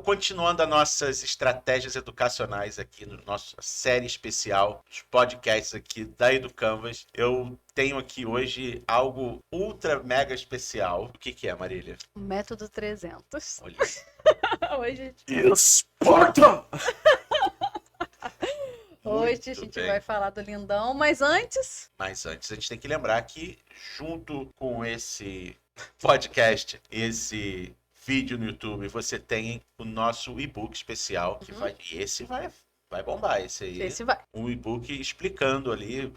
Continuando as nossas estratégias educacionais aqui no nossa série especial, os podcasts aqui da EduCanvas, eu tenho aqui hoje algo ultra mega especial. O que é, Marília? O método 300. Olha. Hoje Esparta! a gente vai falar do lindão, mas antes... Mas antes a gente tem que lembrar que junto com esse podcast, esse vídeo no YouTube, você tem o nosso e-book especial, que esse vai bombar, esse aí. Esse vai. Um e-book explicando ali,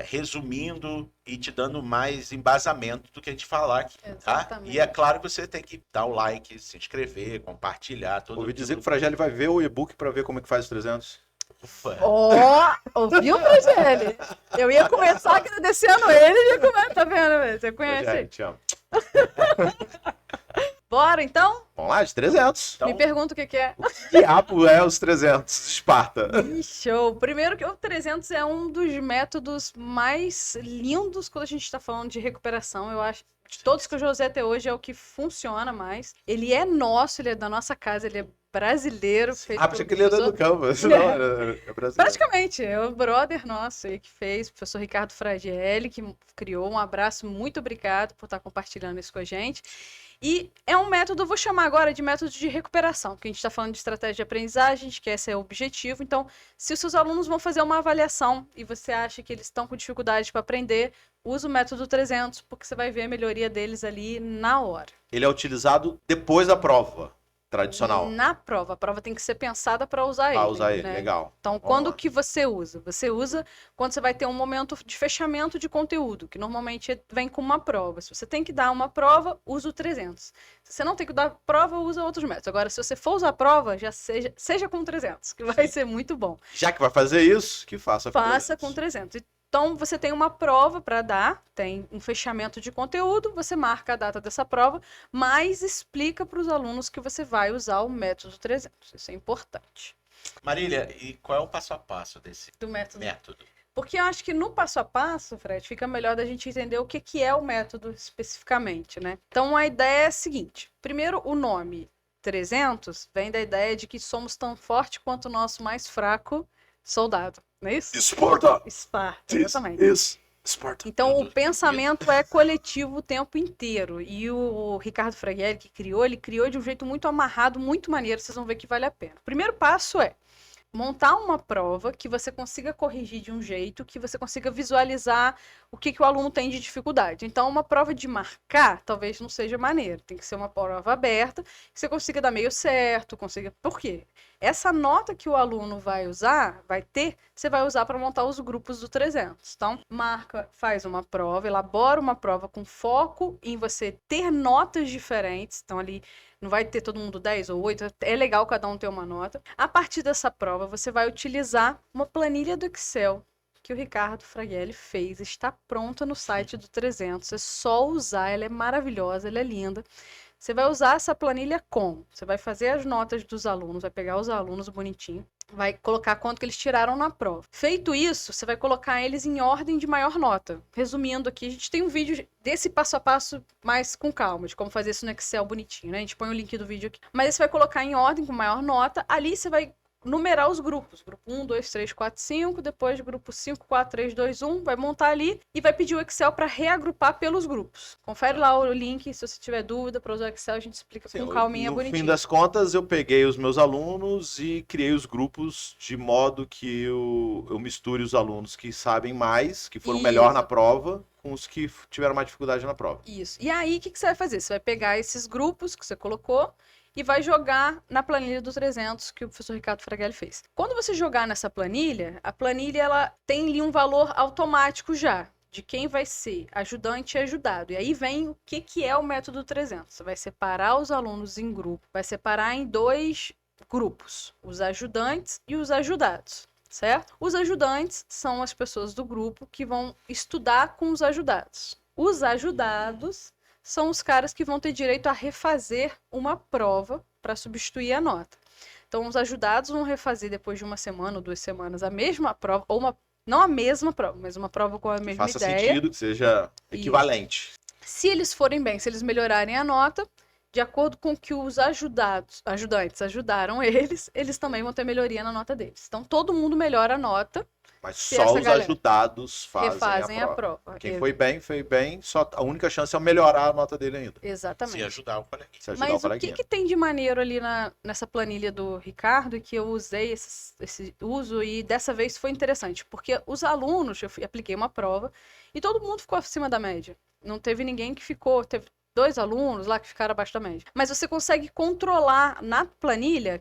resumindo e te dando mais embasamento do que a gente falar aqui, tá? Exatamente. E é claro que você tem que dar o like, se inscrever, compartilhar. Ouvi dizer que o Fragelli vai ver o e-book para ver como é que faz os 300. Ufa. Ouviu, Fragelli? Eu ia começar agradecendo ele e ia começar, tá vendo? Você conhece? Fragelli, te amo. Bora, então? Vamos lá, de 300. Então, Me pergunta o que é. Que diabo é os 300 de Esparta? Show! Primeiro que o 300 é um dos métodos mais lindos quando a gente está falando de recuperação. Eu acho de todos que eu já usei até hoje é o que funciona mais. Ele é nosso, ele é da nossa casa, ele é brasileiro. Pensei que ele era do Canvas. Não, é brasileiro. Praticamente, é o brother nosso aí que fez, o professor Ricardo Fragelli, que criou. Um abraço, muito obrigado por estar compartilhando isso com a gente. E é um método, eu vou chamar agora de método de recuperação, porque a gente está falando de estratégia de aprendizagem, que esse é o objetivo. Então, se os seus alunos vão fazer uma avaliação e você acha que eles estão com dificuldade para aprender, usa o método 300, porque você vai ver a melhoria deles ali na hora. Ele é utilizado depois da prova tradicional. Na prova. A prova tem que ser pensada para usar ele. Para usar ele, né? legal. Então, Vamos quando lá. que você usa? Você usa quando você vai ter um momento de fechamento de conteúdo, que normalmente vem com uma prova. Se você tem que dar uma prova, usa o 300. Se você não tem que dar prova, usa outros métodos. Agora, se você for usar a prova, já seja com 300, que vai ser muito bom. Já que vai fazer isso, que faça com Faça com 300. Então, você tem uma prova para dar, tem um fechamento de conteúdo, você marca a data dessa prova, mas explica para os alunos que você vai usar o método 300. Isso é importante. Marília, e qual é o passo a passo desse Do método. método? Porque eu acho que no passo a passo, Fred, fica melhor da gente entender o que é o método especificamente, né? Então, a ideia é a seguinte. Primeiro, o nome 300 vem da ideia de que somos tão forte quanto o nosso mais fraco soldado. Não é isso? Esparta! Esparta, exatamente. Isso, Esparta. Então, o pensamento é coletivo o tempo inteiro. E o Ricardo Fragelli, que criou, ele criou de um jeito muito amarrado, muito maneiro. Vocês vão ver que vale a pena. O primeiro passo é montar uma prova que você consiga corrigir de um jeito, que você consiga visualizar o que o aluno tem de dificuldade. Então, uma prova de marcar talvez não seja maneiro. Tem que ser uma prova aberta, que você consiga dar meio certo, consiga... Por quê? Essa nota que o aluno vai usar, você vai usar para montar os grupos do 300. Então, faz uma prova, elabora uma prova com foco em você ter notas diferentes. Então, ali não vai ter todo mundo 10 ou 8, é legal cada um ter uma nota. A partir dessa prova, você vai utilizar uma planilha do Excel que o Ricardo Fragelli fez, está pronta no site do 300, é só usar, ela é maravilhosa, ela é linda. Você vai usar essa planilha como? Você vai fazer as notas dos alunos, vai pegar os alunos bonitinho, vai colocar quanto que eles tiraram na prova. Feito isso, você vai colocar eles em ordem de maior nota. Resumindo aqui, a gente tem um vídeo desse passo a passo mais com calma, de como fazer isso no Excel bonitinho, né? A gente põe o link do vídeo aqui. Mas você vai colocar em ordem com maior nota, ali você vai numerar os grupos. Grupo 1, 2, 3, 4, 5, depois grupo 5, 4, 3, 2, 1, vai montar ali e vai pedir o Excel para reagrupar pelos grupos. Confere lá o link, se você tiver dúvida para usar o Excel, a gente explica com calminha, bonitinho. No fim das contas, eu peguei os meus alunos e criei os grupos de modo que eu misture os alunos que sabem mais, que foram melhor na prova, com os que tiveram mais dificuldade na prova. Isso. E aí, o que você vai fazer? Você vai pegar esses grupos que você colocou e vai jogar na planilha do 300 que o professor Ricardo Fragelli fez. Quando você jogar nessa planilha, a planilha ela tem ali um valor automático já, de quem vai ser ajudante e ajudado. E aí vem o que é o método 300. Você vai separar os alunos em grupo, vai separar em 2 grupos, os ajudantes e os ajudados, certo? Os ajudantes são as pessoas do grupo que vão estudar com os ajudados. Os ajudados são os caras que vão ter direito a refazer uma prova para substituir a nota. Então, os ajudados vão refazer depois de 1 semana ou 2 semanas a mesma prova, ou não a mesma prova, mas uma prova com a mesma ideia. Faça sentido, que seja equivalente. Se eles forem bem, se eles melhorarem a nota, de acordo com que os ajudantes ajudaram eles também vão ter melhoria na nota deles. Então, todo mundo melhora a nota, Mas se só essa os galera ajudados refazem fazem a prova. Quem foi bem, só a única chance é melhorar a nota dele ainda. Exatamente. Se ajudar o coleguinha. Se ajudar Mas o o que, coleguinha. que tem de maneiro ali nessa planilha do Ricardo que eu usei esse uso e dessa vez foi interessante, porque os alunos, apliquei uma prova e todo mundo ficou acima da média. Não teve ninguém que ficou, teve 2 alunos lá que ficaram abaixo da média. Mas você consegue controlar na planilha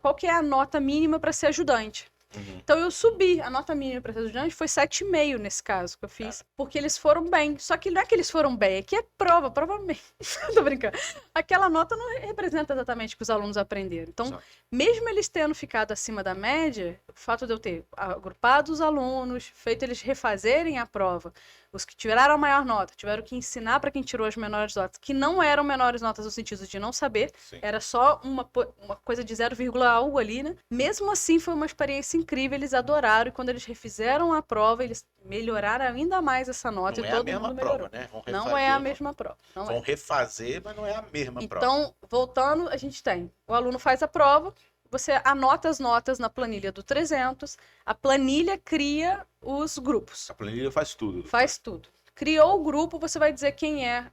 qual que é a nota mínima para ser ajudante. Uhum. Então eu subi, a nota mínima para ser ajudante foi 7,5 nesse caso que eu fiz, porque eles foram bem. Só que não é que eles foram bem, é que é prova, provavelmente. Tô brincando. Aquela nota não representa exatamente o que os alunos aprenderam. Então, Exato. mesmo eles tendo ficado acima da média, o fato de eu ter agrupado os alunos, feito eles refazerem a prova, os que tiraram a maior nota, tiveram que ensinar para quem tirou as menores notas, que não eram menores notas no sentido de não saber, Sim. era só uma coisa de 0, algo ali, né? Mesmo assim, foi uma experiência incrível, eles adoraram, e quando eles refizeram a prova, eles melhoraram ainda mais essa nota, Não e é a todo mesma mundo prova, melhorou. né? Vão Não refazer, é a mesma prova. Não é. Vão refazer, mas não é a mesma prova. Então, voltando, a gente tem, o aluno faz a prova, você anota as notas na planilha do 300, a planilha cria os grupos, A planilha faz tudo. faz tudo. Criou o grupo, você vai dizer quem é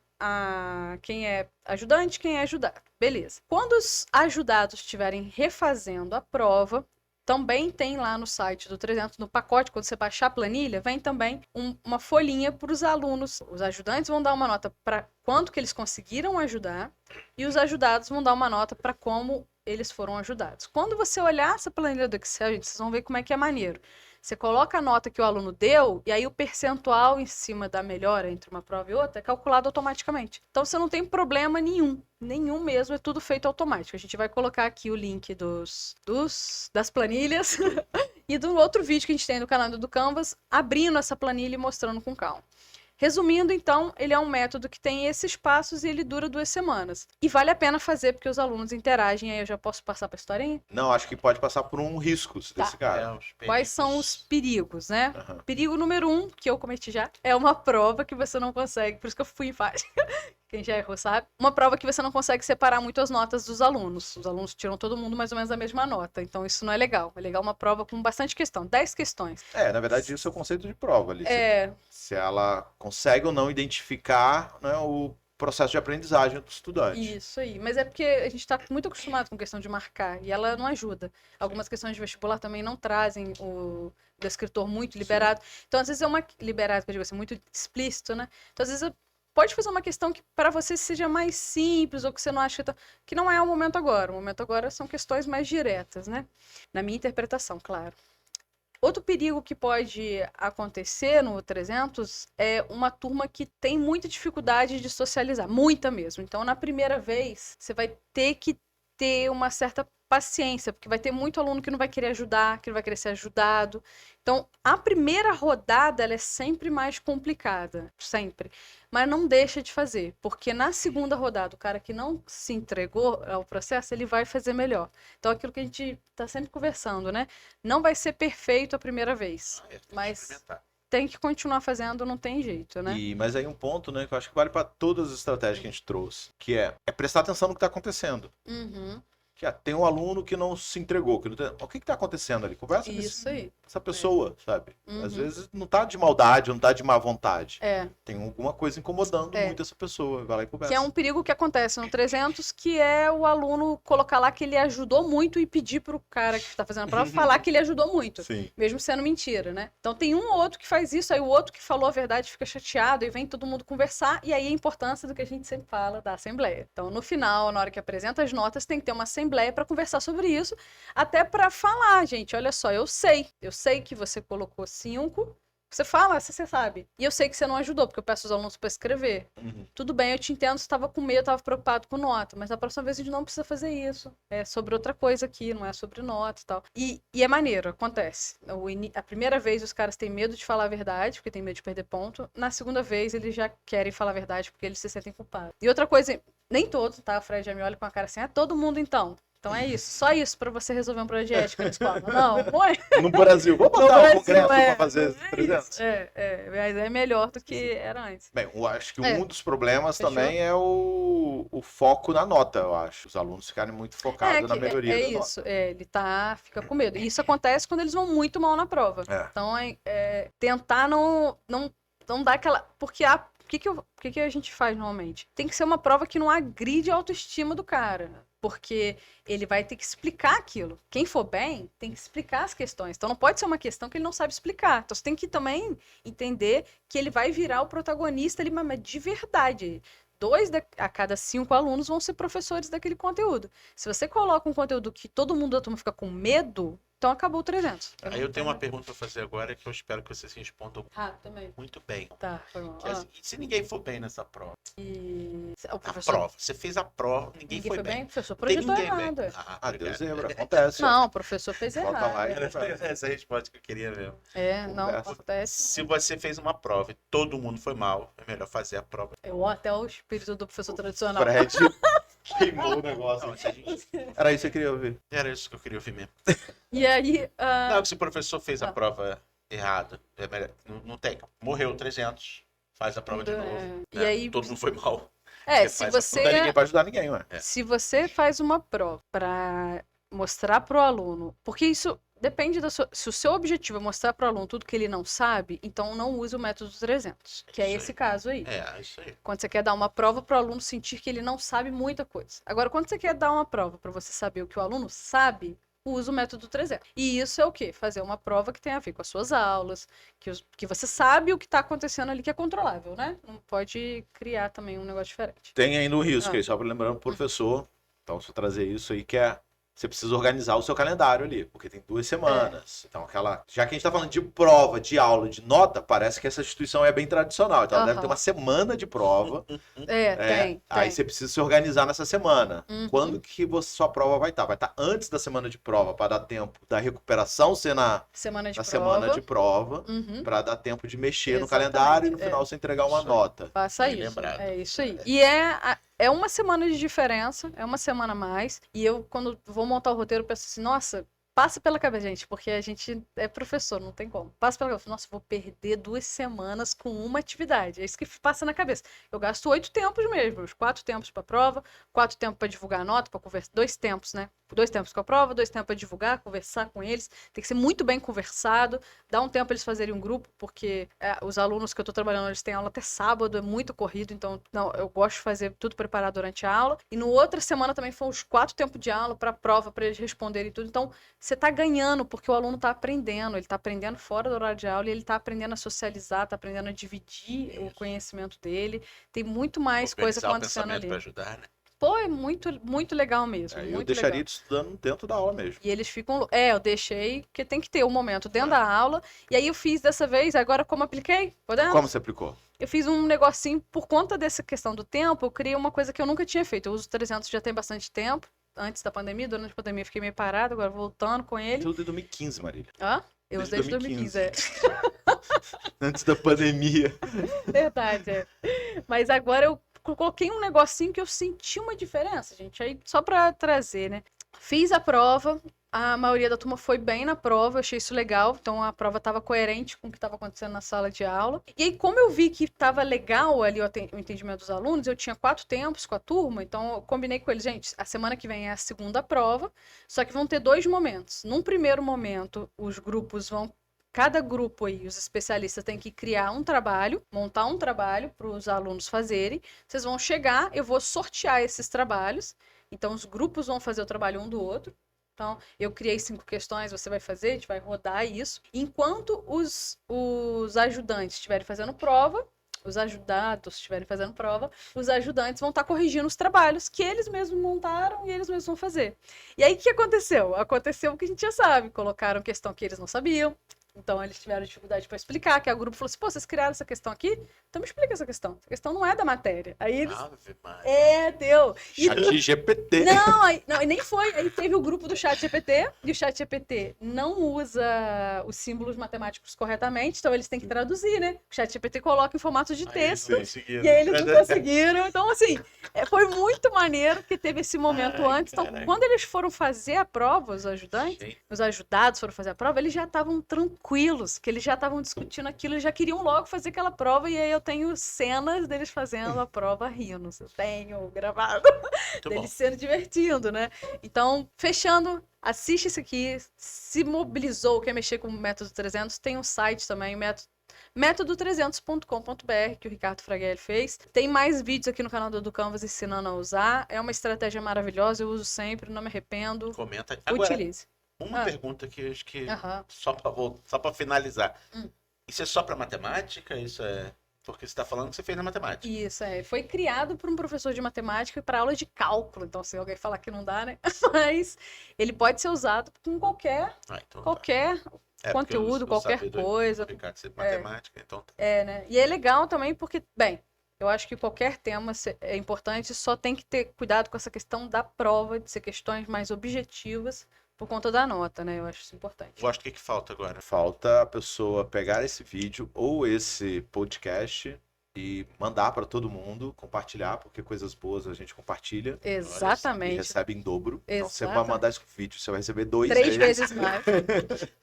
ajudante, quem é ajudado. Beleza. Quando os ajudados estiverem refazendo a prova, também tem lá no site do 300, no pacote, quando você baixar a planilha, vem também uma folhinha para os alunos. Os ajudantes vão dar uma nota para quanto que eles conseguiram ajudar e os ajudados vão dar uma nota para como eles foram ajudados. Quando você olhar essa planilha do Excel, gente, vocês vão ver como é que é maneiro. Você coloca a nota que o aluno deu e aí o percentual em cima da melhora entre uma prova e outra é calculado automaticamente. Então você não tem problema nenhum mesmo, é tudo feito automático. A gente vai colocar aqui o link das planilhas e do outro vídeo que a gente tem no canal do Canvas, abrindo essa planilha e mostrando com calma. Resumindo, então, ele é um método que tem esses passos e ele dura 2 semanas. E vale a pena fazer porque os alunos interagem, aí eu já posso passar para a historinha? Não, acho que pode passar por um risco desse cara. É, os Quais são os perigos, né? Aham. Perigo número 1, que eu cometi já, é uma prova que você não consegue, por isso que eu fui em fase. Quem já errou sabe. Uma prova que você não consegue separar muito as notas dos alunos. Os alunos tiram todo mundo mais ou menos a mesma nota. Então isso não é legal. É legal uma prova com bastante questão. 10 questões. Na verdade, isso é o conceito de prova ali. É, Se ela consegue ou não identificar, né, o processo de aprendizagem do estudante. isso aí. Mas é porque a gente está muito acostumado com questão de marcar. E ela não ajuda. Algumas questões de vestibular também não trazem o descritor muito liberado. Então às vezes é uma... Liberado, que eu digo assim, muito explícito, né? Então às vezes pode fazer uma questão que para você seja mais simples ou que você não acha que não é o momento agora. O momento agora são questões mais diretas, né? Na minha interpretação, claro. Outro perigo que pode acontecer no 300 é uma turma que tem muita dificuldade de socializar, muita mesmo. Então, na primeira vez, você vai ter que ter uma certa paciência, porque vai ter muito aluno que não vai querer ajudar, que não vai querer ser ajudado. Então, a primeira rodada, ela é sempre mais complicada, sempre. Mas não deixa de fazer, porque na segunda rodada, o cara que não se entregou ao processo, ele vai fazer melhor. Então, aquilo que a gente está sempre conversando, né? Não vai ser perfeito a primeira vez, Tem que mas experimentar. tem que continuar fazendo, não tem jeito, né? Mas aí um ponto, né, que eu acho que vale para todas as estratégias que a gente trouxe, que é prestar atenção no que está acontecendo. Uhum, Que tem um aluno que não se entregou. O que está acontecendo ali? Conversa com isso aí. essa pessoa, sabe? Uhum. Às vezes não tá de maldade, não tá de má vontade. É. Tem alguma coisa incomodando muito essa pessoa. Vai lá e conversa. Que é um perigo que acontece no 300, que é o aluno colocar lá que ele ajudou muito e pedir pro cara que está fazendo a prova falar que ele ajudou muito, Sim. mesmo sendo mentira, né? Então tem um ou outro que faz isso, aí o outro que falou a verdade fica chateado e vem todo mundo conversar, e aí a importância do que a gente sempre fala da assembleia. Então no final, na hora que apresenta as notas, tem que ter uma assembleia para conversar sobre isso, até para falar, gente, olha só, eu sei que você colocou 5, você fala, você sabe. E eu sei que você não ajudou, porque eu peço os alunos para escrever. Uhum. Tudo bem, eu te entendo, você estava com medo, estava preocupado com nota, mas na próxima vez a gente não precisa fazer isso. É sobre outra coisa aqui, não é sobre nota e tal. E é maneiro, acontece. A primeira vez os caras têm medo de falar a verdade, porque tem medo de perder ponto. Na segunda vez eles já querem falar a verdade, porque eles se sentem culpados. E outra coisa, nem todos, tá? O Fred já me olha com a cara assim, todo mundo então. Então é isso. Só isso pra você resolver um problema de ética na escola. Não é. No Brasil. Vou botar No o Brasil, congresso pra fazer é 300. isso. Mas é melhor do que era antes. Bem, eu acho que É. um dos problemas Fechou? também é o foco na nota, eu acho. Os alunos ficarem muito focados na melhoria da nota. isso. Ele fica com medo. E isso acontece quando eles vão muito mal na prova. É. Então, tentar não dar aquela... Porque o que a gente faz normalmente? Tem que ser uma prova que não agride a autoestima do cara. Porque ele vai ter que explicar aquilo. Quem for bem, tem que explicar as questões. Então, não pode ser uma questão que ele não sabe explicar. Então, você tem que também entender que ele vai virar o protagonista ali, mas de verdade. 2 a cada 5 alunos vão ser professores daquele conteúdo. Se você coloca um conteúdo que todo mundo da turma fica com medo, então acabou o 300. Aí eu tenho uma pergunta para fazer agora que eu espero que vocês respondam Também. muito bem. Tá, foi mal. Que é assim, e se ninguém for bem nessa prova? O A professor... prova. Você fez a prova, ninguém foi bem. O professor Não tem projetou ninguém errado. bem. Deus obrigado. lembra, acontece. Não, o professor fez Volta errado. lá e Era essa a resposta que eu queria ver. Não, Conversa. acontece. Se você fez uma prova e todo mundo foi mal, é melhor fazer a prova. Até o espírito do professor tradicional. Fred queimou o negócio. Não, se a gente- Era isso que eu queria ouvir. Era isso que eu queria ouvir mesmo. E aí... Não, se o professor fez a prova errada, é melhor. Não tem. Morreu 300, faz a prova de novo. E né? aí... Todo mundo foi mal. Se faz a você... Não dá ninguém pra ajudar ninguém, ué. Se você faz uma prova para mostrar para o aluno, porque isso depende se o seu objetivo é mostrar para o aluno tudo que ele não sabe, então não use o método 300, que é Isso esse aí. caso aí. É, isso aí. Quando você quer dar uma prova para o aluno sentir que ele não sabe muita coisa. Agora, quando você quer dar uma prova para você saber o que o aluno sabe, usa o método 300. E isso é o quê? Fazer uma prova que tem a ver com as suas aulas, que você sabe o que está acontecendo ali que é controlável, né? Não pode criar também um negócio diferente. Tem ainda um risco aí, só para lembrando pro professor. Então, se eu trazer isso aí, que é. Você precisa organizar o seu calendário ali, porque tem 2 semanas. Então, já que a gente tá falando de prova, de aula, de nota, parece que essa instituição é bem tradicional. Então, ela deve ter uma semana de prova. Tem. Aí você precisa se organizar nessa semana. Uhum. Quando que sua prova vai estar? Vai estar antes da semana de prova, para dar tempo da recuperação ser na Semana de prova. semana de prova, Uhum. para dar tempo de mexer no Exatamente, calendário e no final você entregar uma Isso aí. nota. Faça Bem isso. lembrado. É isso aí. E é uma semana de diferença, é uma semana a mais. E eu, quando vou montar o roteiro, penso assim, nossa, passa pela cabeça, gente, porque a gente é professor, não tem como. Passa pela cabeça, nossa, vou perder 2 semanas com uma atividade. É isso que passa na cabeça. Eu gasto 8 tempos mesmo, os 4 tempos para prova, 4 tempos para divulgar a nota, para conversar, 2 tempos, né? 2 tempos com a prova, 2 tempos para divulgar, conversar com eles. Tem que ser muito bem conversado, dá um tempo para eles fazerem um grupo, porque os alunos que eu tô trabalhando, eles têm aula até sábado, é muito corrido, então eu gosto de fazer tudo preparado durante a aula. E no outra semana também foram os 4 tempos de aula para prova, para eles responderem tudo. Então, você tá ganhando, porque o aluno tá aprendendo, ele tá aprendendo fora do horário de aula, e ele tá aprendendo a socializar, tá aprendendo a dividir o conhecimento dele. Tem muito mais coisa Organizar o acontecendo pensamento ali. para ajudar, né? Pô, é muito, muito legal mesmo. Eu muito deixaria legal. estudando dentro da aula mesmo. E eles ficam. Eu deixei, porque tem que ter um momento dentro da aula. E aí eu fiz dessa vez, agora como apliquei? Podemos? Como você aplicou? Eu fiz um negocinho, por conta dessa questão do tempo, eu criei uma coisa que eu nunca tinha feito. Eu uso 300 já tem bastante tempo, antes da pandemia. Durante a pandemia eu fiquei meio parado, agora voltando com ele. Tudo em 2015, Marília. Hã? Eu usei desde 2015, Antes da pandemia. Verdade, Mas agora eu coloquei um negocinho que eu senti uma diferença, gente. Aí, só pra trazer, né? Fiz a prova, a maioria da turma foi bem na prova, eu achei isso legal. Então, a prova estava coerente com o que estava acontecendo na sala de aula. E aí, como eu vi que estava legal ali o entendimento dos alunos, eu tinha 4 tempos com a turma, então eu combinei com eles, gente, a semana que vem é a segunda prova, só que vão ter 2 momentos. Num primeiro momento, os grupos vão... Cada grupo aí, os especialistas têm que criar um trabalho, montar um trabalho para os alunos fazerem. Vocês vão chegar, eu vou sortear esses trabalhos. Então, os grupos vão fazer o trabalho um do outro. Então, eu criei 5 questões, você vai fazer, a gente vai rodar isso. Enquanto os ajudantes estiverem fazendo prova, os ajudados estiverem fazendo prova, os ajudantes vão estar corrigindo os trabalhos que eles mesmos montaram e eles mesmos vão fazer. E aí, o que aconteceu? Aconteceu o que a gente já sabe. Colocaram questão que eles não sabiam, Então eles tiveram dificuldade para explicar, que o grupo falou assim, pô, vocês criaram essa questão aqui? Então me explica essa questão. Essa questão não é da matéria. Aí eles... Ave Maria. Deu. E Chat GPT. não, e nem foi. Aí teve o grupo do ChatGPT, e o ChatGPT não usa os símbolos matemáticos corretamente, então eles têm que traduzir, né? O ChatGPT coloca em formato de Aí eles texto, não conseguiram. e aí eles não conseguiram. Então, assim, foi muito maneiro que teve esse momento Ai, antes. Então, caraca. quando eles foram fazer a prova, os ajudantes, Gente, os ajudados foram fazer a prova, eles já estavam tranquilos, que eles já estavam discutindo aquilo, eles já queriam logo fazer aquela prova, e aí eu tenho cenas deles fazendo a prova rindo. Eu tenho gravado muito bom. deles sendo divertindo, né? Então, fechando, assiste isso aqui, se mobilizou, quer mexer com o Método 300, tem um site também, método300.com.br, que o Ricardo Fraghelli fez. Tem mais vídeos aqui no canal do Canvas ensinando a usar. É uma estratégia maravilhosa, eu uso sempre, não me arrependo. Comenta. Agora, Utilize. uma pergunta que eu acho que Aham. só para finalizar. Hum. Isso é só para matemática? Isso é porque você está falando que você fez na matemática? Isso, foi criado por um professor de matemática e para aula de cálculo. Então, se alguém falar que não dá, né? Mas ele pode ser usado com qualquer Então, porque conteúdo, eu qualquer sabia do coisa. Ricardo ser matemática, então Né? E é legal também porque, bem, eu acho que qualquer tema é importante, só tem que ter cuidado com essa questão da prova, de ser questões mais objetivas por conta da nota, né? Eu acho isso importante. gosto. O que falta agora? Falta a pessoa pegar esse vídeo ou esse podcast e mandar para todo mundo, compartilhar, porque coisas boas a gente compartilha e Exatamente. recebe em dobro. Então você vai Exatamente. mandar esse vídeo, você vai receber 2 3 vezes mais.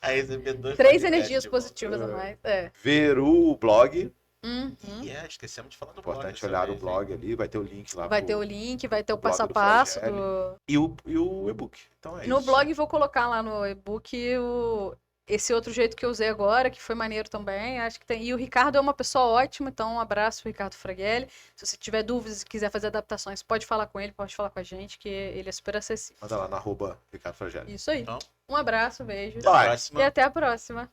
Aí receber 2 3 energias positivas a mais. Ver o blog, Uhum. E esquecemos de falar do blog. importante dessa olhar o vez, hein? blog ali, vai ter o link lá. Vai pro- ter o link, vai ter o blog passo a do passo Fraghelli. do... E o e-book. Então é No isso. blog vou colocar lá no e-book esse outro jeito que eu usei agora, que foi maneiro também. Acho que tem. E o Ricardo é uma pessoa ótima, então um abraço, Ricardo Fraghelli. Se você tiver dúvidas e quiser fazer adaptações, pode falar com ele, pode falar com a gente, que ele é super acessível. Manda lá na @Ricardo Fraghelli. Isso aí. Então, Um abraço, beijo. até a próxima. E até a próxima.